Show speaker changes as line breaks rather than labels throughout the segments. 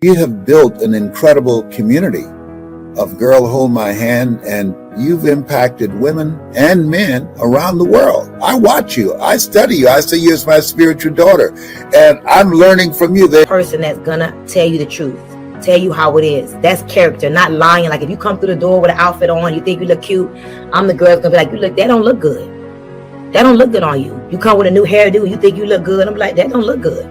You have built an incredible community of Girl Hold My Hand, and you've impacted women and men around the world. I watch you. I study you. I see you as my spiritual daughter, and I'm learning from you. The
person that's gonna tell you the truth, tell you how it is. That's character, not lying. Like if you come through the door with an outfit on, you think you look cute. I'm the girl that's gonna be like, you look, that don't look good. That don't look good on you. You come with a new hairdo, you think you look good. I'm like, that don't look good.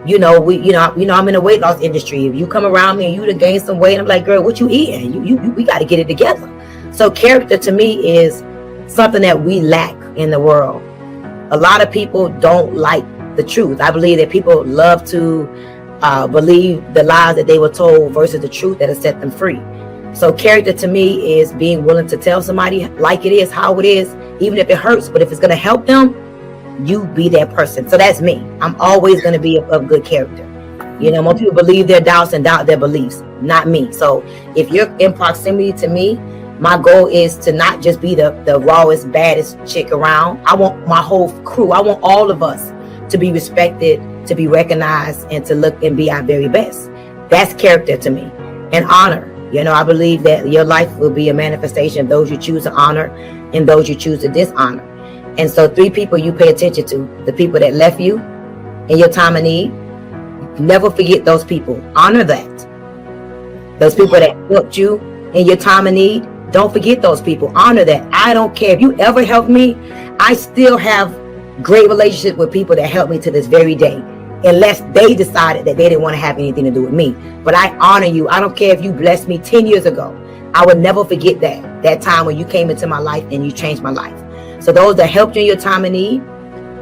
You know, I'm in the weight loss industry. If you come around me and you to gain some weight, I'm like, girl, what you eating? We got to get it together. So character to me is something that we lack in the world. A lot of people don't like the truth. I believe that people love to believe the lies that they were told versus the truth that has set them free. So character to me is being willing to tell somebody like it is, how it is, even if it hurts. But if it's going to help them, you be that person. So that's me. I'm always going to be of good character. You know, most people believe their doubts and doubt their beliefs, not me. So if you're in proximity to me, my goal is to not just be the rawest, baddest chick around. I want my whole crew. I want all of us to be respected, to be recognized, and to look and be our very best. That's character to me. And honor. You know, I believe that your life will be a manifestation of those you choose to honor and those you choose to dishonor. And so 3 people you pay attention to: the people that left you in your time of need. Never forget those people. Honor that. Those people that helped you in your time of need, don't forget those people. Honor that. I don't care if you ever helped me. I still have great relationships with people that helped me to this very day, unless they decided that they didn't want to have anything to do with me. But I honor you. I don't care if you blessed me 10 years ago. I would never forget that time when you came into my life and you changed my life. So those that helped you in your time of need,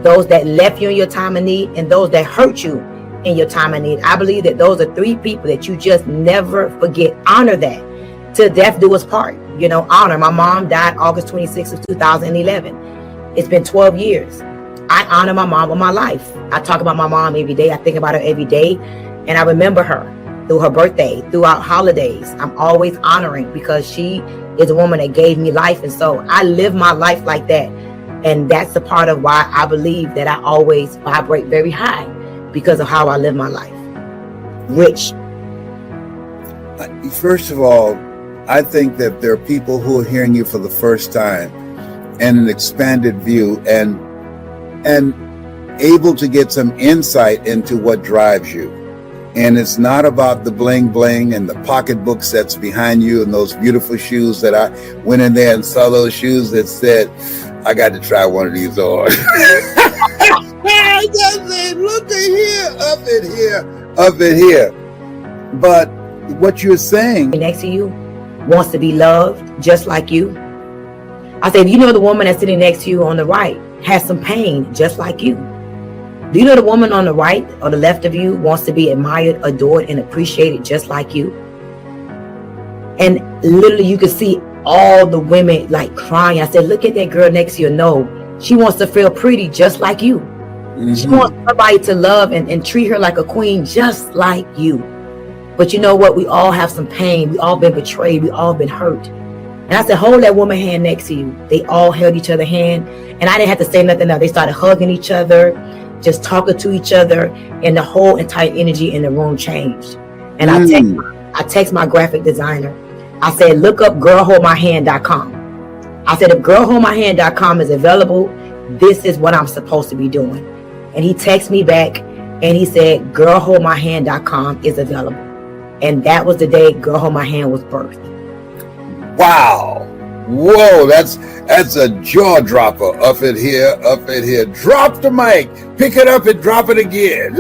those that left you in your time of need, and those that hurt you in your time of need, I believe that those are 3 people that you just never forget. Honor that. Till death do us part. You know, honor. My mom died August 26th of 2011. It's been 12 years. I honor my mom with my life. I talk about my mom every day. I think about her every day. And I remember her through her birthday, throughout holidays. I'm always honoring because she is a woman that gave me life. And so I live my life like that. And that's a part of why I believe that I always vibrate very high, because of how I live my life. Rich.
First of all, I think that there are people who are hearing you for the first time and an expanded view and able to get some insight into what drives you. And it's not about the bling bling and the pocketbook that's behind you and those beautiful shoes that I went in there and saw those shoes that said, I got to try one of these on. I just said, look at here, up in here. But what you're saying
next to you wants to be loved just like you. I said, you know, the woman that's sitting next to you on the right has some pain just like you. Do you know the woman on the right or the left of you wants to be admired, adored, and appreciated just like you? And literally you can see all the women like crying. I said, look at that girl next to you. No, she wants to feel pretty just like you. Mm-hmm. She wants somebody to love and treat her like a queen just like you. But you know what? We all have some pain. We all been betrayed. We all been hurt. And I said, hold that woman hand next to you. They all held each other's hand. And I didn't have to say nothing else. They started hugging each other, just talking to each other. And the whole entire energy in the room changed. And I text my graphic designer. I said, look up girlholdmyhand.com. I said, if girlholdmyhand.com is available, this is what I'm supposed to be doing. And he texted me back and he said, girlholdmyhand.com is available. And that was the day Girl Hold My Hand was birthed.
Wow. Whoa, that's a jaw dropper. Up in here. Drop the mic. Pick it up and drop it again.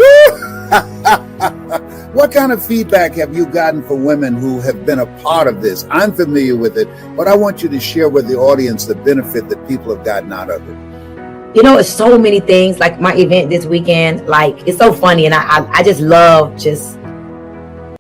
What kind of feedback have you gotten from women who have been a part of this? I'm familiar with it, but I want you to share with the audience the benefit that people have gotten out of it.
You know, it's so many things. Like my event this weekend, like it's so funny, and I just love just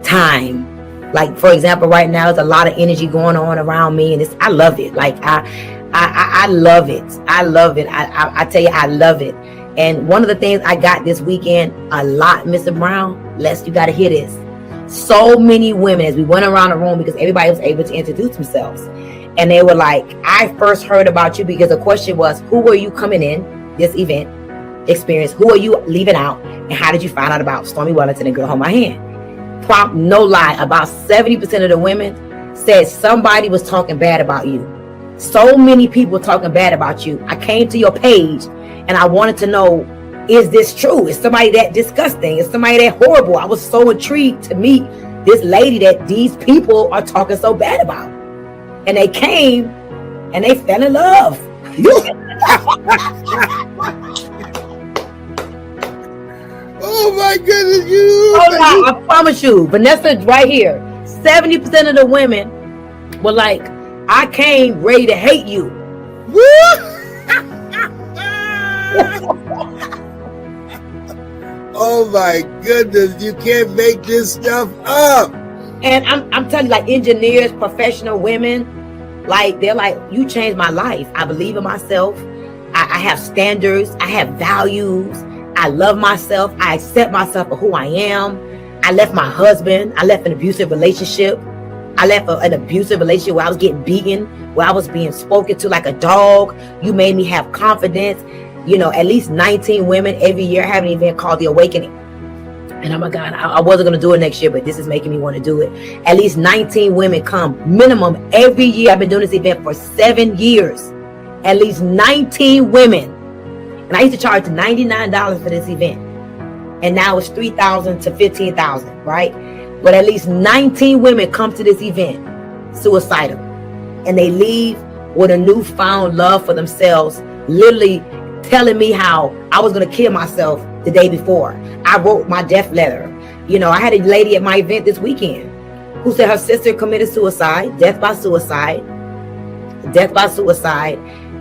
time. Like for example, right now there's a lot of energy going on around me, and I love it. Like I love it. I love it. I tell you, I love it. And one of the things I got this weekend a lot, Mr. Brown, Les, you got to hear this. So many women, as we went around the room, because everybody was able to introduce themselves. And they were like, I first heard about you because the question was, who were you coming in this event experience? Who are you leaving out? And how did you find out about Stormy Wellington and Girl Hold My Hand? no lie, about 70% of the women said somebody was talking bad about you. So many people talking bad about you. I came to your page and I wanted to know, is this true? Is somebody that disgusting? Is somebody that horrible? I was so intrigued to meet this lady that these people are talking so bad about. And they came and they fell in love.
Oh my goodness,
I promise you, Vanessa right here. 70% of the women were like, I came ready to hate you.
Oh my goodness, you can't make this stuff up.
And I'm telling you, like engineers, professional women, like they're like, you changed my life. I believe in myself. I have standards. I have values. I love myself. I accept myself for who I am. I left my husband. I left an abusive relationship. I left an abusive relationship where I was getting beaten, where I was being spoken to like a dog. You made me have confidence. You know, at least 19 women every year have an event called The Awakening. And oh my God, I wasn't going to do it next year, but this is making me want to do it. At least 19 women come minimum every year. I've been doing this event for 7 years. At least 19 women. And I used to charge $99 for this event. And now it's $3,000 to $15,000, right? But at least 19 women come to this event suicidal. And they leave with a newfound love for themselves, literally telling me how I was going to kill myself the day before. I wrote my death letter. You know, I had a lady at my event this weekend who said her sister committed suicide, death by suicide.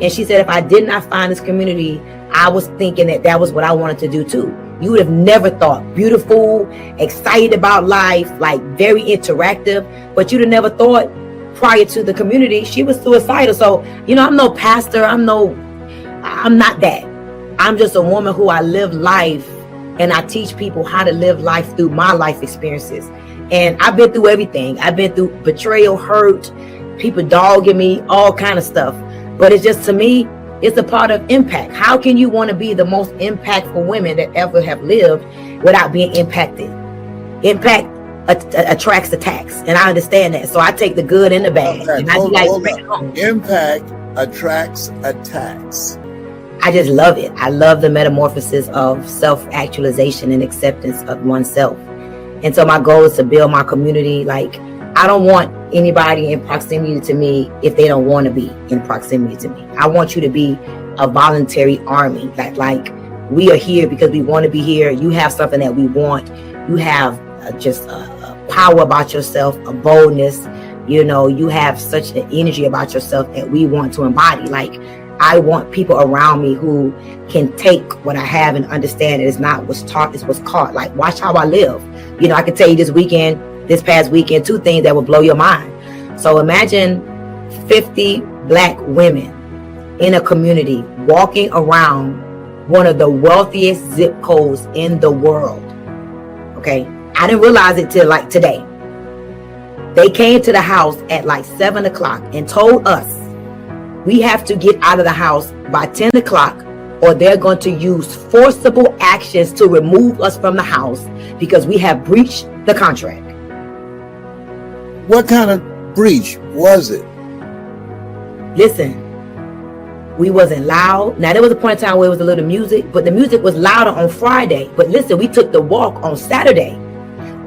And she said, if I did not find this community, I was thinking that was what I wanted to do too. You would have never thought. Beautiful, excited about life, like very interactive, but you'd have never thought prior to the community she was suicidal. So, you know, I'm no pastor. I'm not that. I'm just a woman who I live life, and I teach people how to live life through my life experiences. And I've been through everything. I've been through betrayal, hurt, people dogging me, all kind of stuff. But it's just, to me, it's a part of impact. How can you want to be the most impactful women that ever have lived without being impacted? Impact attracts attacks, and I understand that. So I take the good and the bad.
Okay,
and I bring it home.
Impact attracts attacks.
I just love it. I love the metamorphosis of self-actualization and acceptance of oneself. And so my goal is to build my community. Like, I don't want anybody in proximity to me if they don't want to be in proximity to me. I want you to be a voluntary army. Like we are here because we want to be here. You have something that we want. You have just a power about yourself, a boldness. You know, you have such an energy about yourself that we want to embody. Like, I want people around me who can take what I have and understand it is not what's taught, it's what's caught. Like, watch how I live. You know, I can tell you this past weekend, 2 things that will blow your mind. So imagine 50 Black women in a community walking around one of the wealthiest zip codes in the world. Okay. I didn't realize it till like today. They came to the house at like 7 o'clock and told us we have to get out of the house by 10 o'clock or they're going to use forcible actions to remove us from the house because we have breached the contract.
What kind of breach was it?
Listen, we wasn't loud. Now, there was a point in time where it was a little music, but the music was louder on Friday. But listen, we took the walk on Saturday.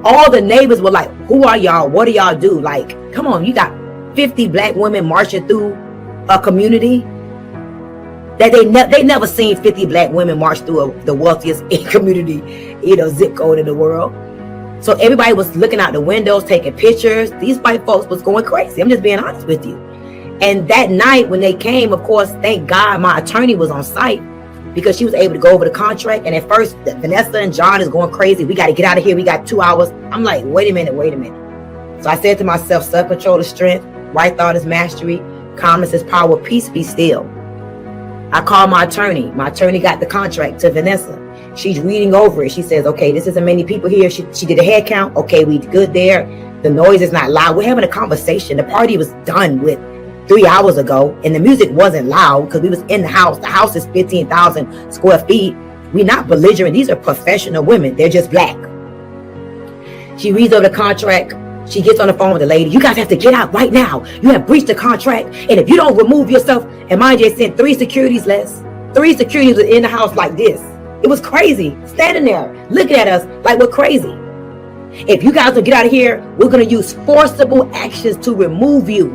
All the neighbors were like, who are y'all? What do y'all do? Like, come on, you got 50 Black women marching through a community that they never seen 50 Black women march through the wealthiest community, zip code in the world. So everybody was looking out the windows, taking pictures. These white folks was going crazy. I'm just being honest with you. And that night when they came, of course, thank God my attorney was on site because she was able to go over the contract. And at first, Vanessa and John is going crazy. We got to get out of here. We got 2 hours. I'm like, wait a minute. So I said to myself, self-control is strength. Right thought is mastery. Calmness is power. Peace, be still. I called my attorney. My attorney got the contract to Vanessa. She's reading over it. She says, okay, this isn't many people here. She did a head count. Okay, we good there. The noise is not loud. We're having a conversation. The party was done with 3 hours ago, and the music wasn't loud because we was in the house. The house is 15,000 square feet. We're not belligerent. These are professional women. They're just Black. She reads over the contract. She gets on the phone with the lady. You guys have to get out right now. You have breached the contract. And if you don't remove yourself, and mind you, they sent 3 securities less. 3 securities in the house like this. It was crazy. Standing there, looking at us like we're crazy. If you guys don't get out of here, we're going to use forcible actions to remove you.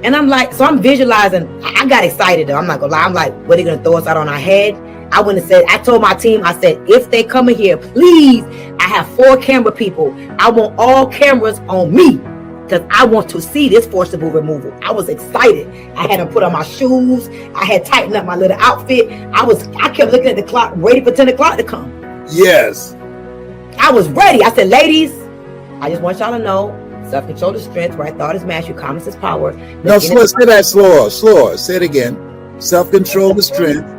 And I'm like, so I'm visualizing. I got excited though. I'm not going to lie. I'm like, what are they going to throw us out on our head? I went and said, I told my team, I said, if they come in here, please, I have 4 camera people. I want all cameras on me because I want to see this forcible removal. I was excited. I had them put on my shoes. I had tightened up my little outfit. I kept looking at the clock, waiting for 10 o'clock to come.
Yes.
I was ready. I said, ladies, I just want y'all to know, self-control is strength, right thought is mastery, calmness is power.
No, say that slower. Say it again. Self-control is strength.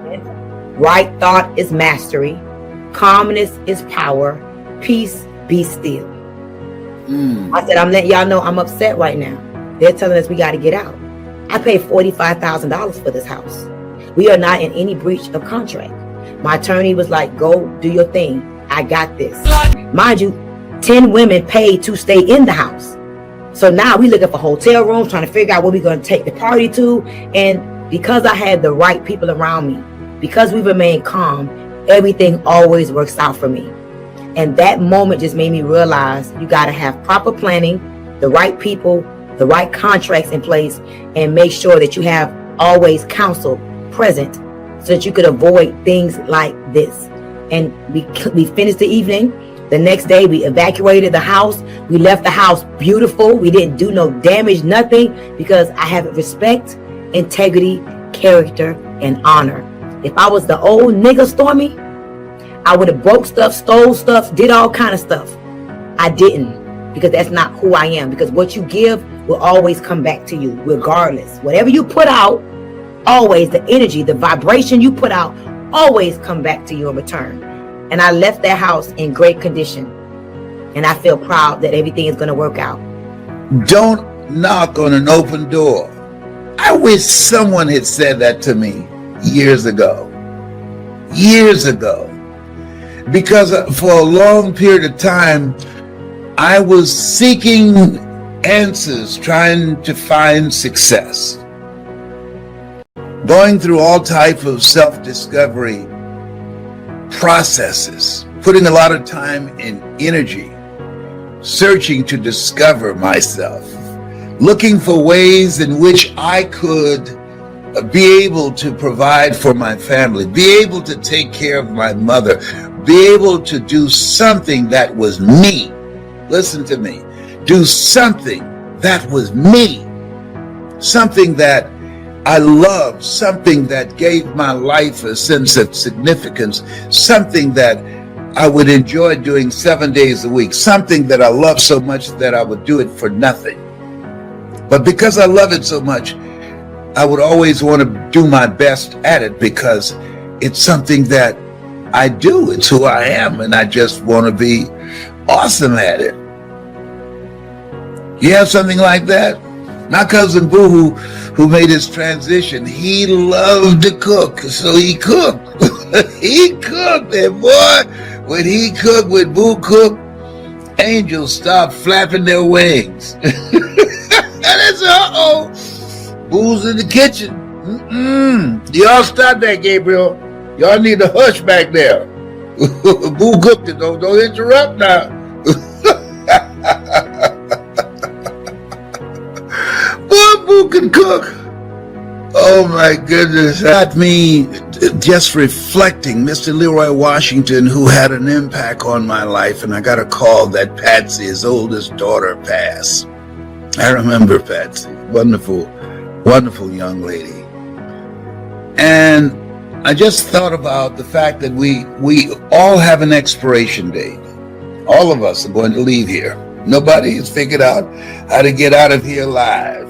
Right thought is mastery. Calmness is power. Peace, be still. I said, I'm letting y'all know I'm upset right now. They're telling us we got to get out. I paid $45,000 for this house. We are not in any breach of contract. My attorney was like, go do your thing. I got this. Mind you, 10 women paid to stay in the house. So now we looking for hotel rooms, trying to figure out where we're going to take the party to. And because I had the right people around me, because we remained calm, everything always works out for me. And that moment just made me realize you got to have proper planning, the right people, the right contracts in place, and make sure that you have always counsel present so that you could avoid things like this. And we finished the evening. The next day we evacuated the house. We left the house beautiful. We didn't do no damage, nothing, because I have respect, integrity, character, and honor. If I was the old nigga Stormy, I would have broke stuff, stole stuff, did all kind of stuff. I didn't, because that's not who I am. Because what you give will always come back to you, regardless. Whatever you put out, always the energy, the vibration you put out, always come back to you in return. And I left that house in great condition. And I feel proud that everything is going to work out.
Don't knock on an open door. I wish someone had said that to me years ago. Because for a long period of time, I was seeking answers, trying to find success. Going through all type of self-discovery processes, putting a lot of time and energy, searching to discover myself, looking for ways in which I could be able to provide for my family, be able to take care of my mother, be able to do something that was me. Listen to me. Do something that was me. Something that I loved, something that gave my life a sense of significance, something that I would enjoy doing 7 days a week, something that I love so much that I would do it for nothing. But because I love it so much, I would always want to do my best at it because it's something that I do. It's who I am, and I just want to be awesome at it. You have something like that? My cousin Boo, who made his transition, he loved to cook, so he cooked. He cooked, and boy, when he cooked, when Boo cooked, angels stopped flapping their wings. And it's Boo's in the kitchen. Y'all stop that, Gabriel. Y'all need to hush back there. Boo cooked it. Don't interrupt now. Boy, Boo can cook. Oh my goodness. Got me just reflecting. Mr. Leroy Washington, who had an impact on my life, and I got a call that Patsy, his oldest daughter, passed. I remember Patsy. Wonderful, wonderful young lady. And I just thought about the fact that we all have an expiration date. All of us are going to leave here. Nobody has figured out how to get out of here alive.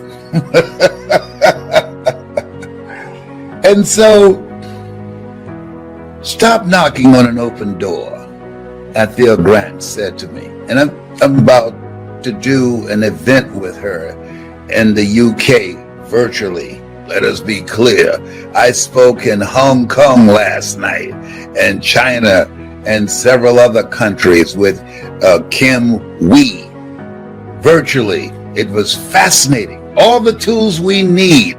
And so, stop knocking on an open door, Athea Grant said to me. And I'm about to do an event with her in the UK virtually. Let us be clear. I spoke in Hong Kong last night and China and several other countries with Kim Wee virtually. It was fascinating. All the tools we need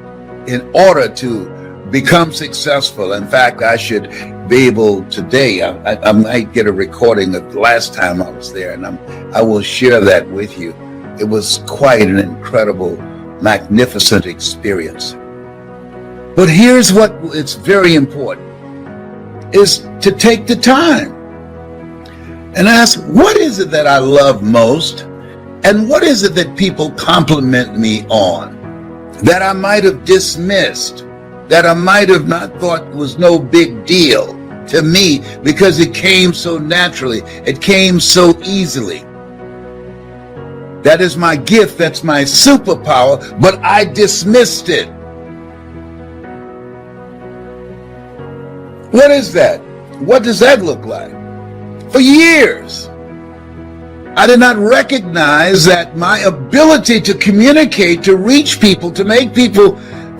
in order to become successful. In fact, I should be able today, I might get a recording of the last time I was there, and I will share that with you. It was quite an incredible, magnificent experience. But here's what it's very important, is to take the time and ask, what is it that I love most? And what is it that people compliment me on that I might have dismissed, that I might have not thought was no big deal to me because it came so naturally, it came so easily? That is my gift, that's my superpower, but I dismissed it. What is that? What does that look like? For years, I did not recognize that my ability to communicate, to reach people, to make people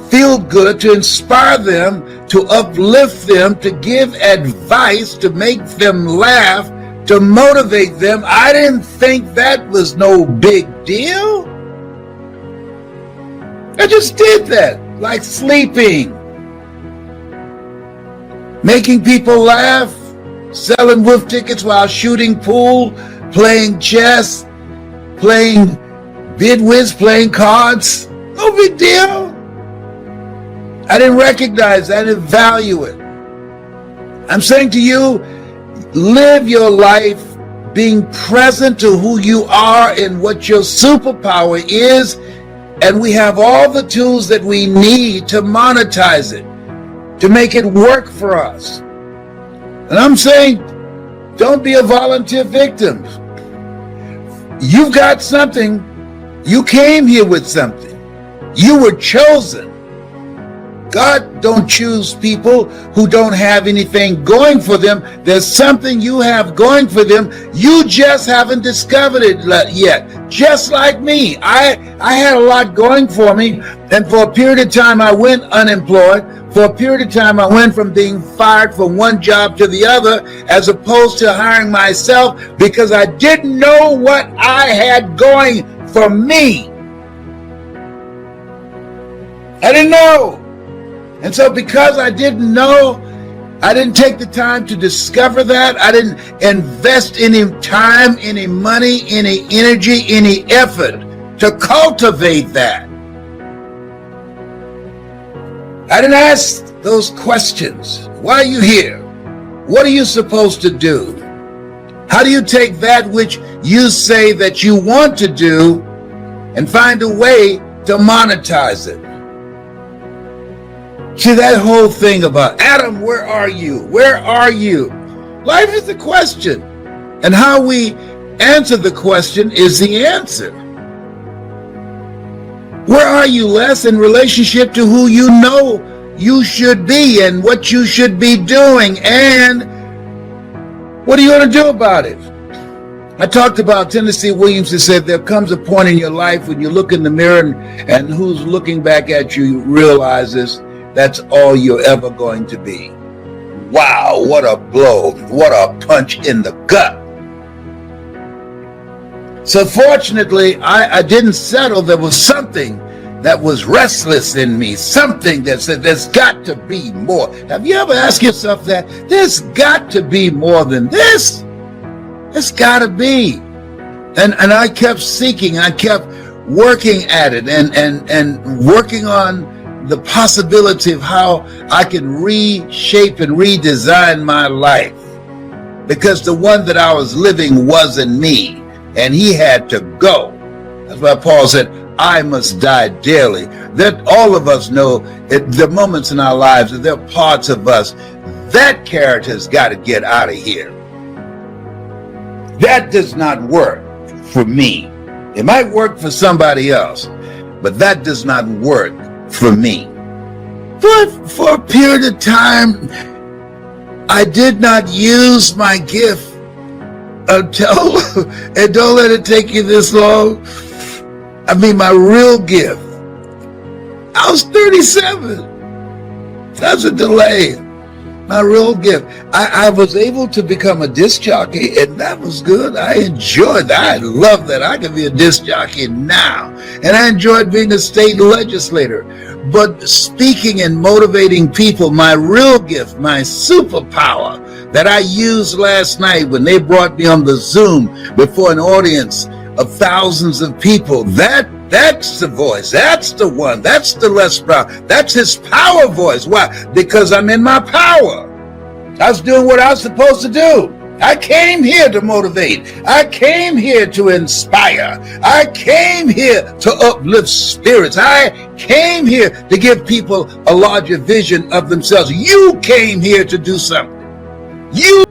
feel good, to inspire them, to uplift them, to give advice, to make them laugh, to motivate them. I didn't think that was no big deal. I just did that, like sleeping, making people laugh, selling wolf tickets while shooting pool, playing chess, playing bid whist, playing cards. No big deal. I didn't recognize, I didn't value it. I'm saying to you, live your life being present to who you are and what your superpower is, and we have all the tools that we need to monetize it, to make it work for us. And I'm saying, don't be a volunteer victim. You've got something. You came here with something. You were chosen. God don't choose people who don't have anything going for them. There's something you have going for them. You just haven't discovered it yet. Just like me. I had a lot going for me, and for a period of time I went unemployed. For a period of time I went from being fired from one job to the other, as opposed to hiring myself, because I didn't know what I had going for me. I didn't know. And so because I didn't know, I didn't take the time to discover that. I didn't invest any time, any money, any energy, any effort to cultivate that. I didn't ask those questions. Why are you here? What are you supposed to do? How do you take that which you say that you want to do and find a way to monetize it? See, that whole thing about, Adam, where are you? Where are you? Life is the question. And how we answer the question is the answer. Where are you, Les, in relationship to who you know you should be and what you should be doing? And what are you going to do about it? I talked about Tennessee Williams, who said there comes a point in your life when you look in the mirror and who's looking back at you realizes that's all you're ever going to be. Wow, what a blow, what a punch in the gut. So fortunately, I didn't settle. There was something that was restless in me, something that said there's got to be more. Have you ever asked yourself that? There's got to be more than this. There's got to be. And I kept seeking, I kept working at it and working on the possibility of how I can reshape and redesign my life, because the one that I was living wasn't me, and he had to go. That's why Paul said, I must die daily. That all of us know the moments in our lives that there are parts of us, that character's got to get out of here. That does not work for me. It might work for somebody else, but that does not work for me. But for a period of time, I did not use my gift until, and don't let it take you this long, I mean my real gift. I was 37. That's a delay. My real gift. I was able to become a disc jockey, and that was good. I enjoyed that. I love that. I can be a disc jockey now. And I enjoyed being a state legislator. But speaking and motivating people, my real gift, my superpower that I used last night when they brought me on the Zoom before an audience of thousands of people, that's the voice. That's the one. That's the Les Brown. That's his power voice. Why? Because I'm in my power. I was doing what I was supposed to do. I came here to motivate. I came here to inspire. I came here to uplift spirits. I came here to give people a larger vision of themselves. You came here to do something. You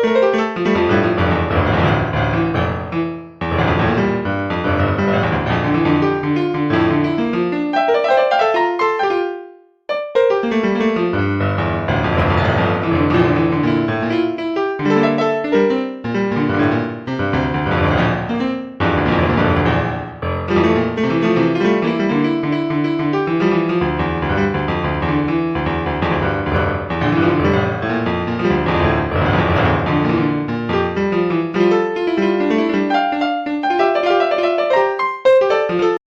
you.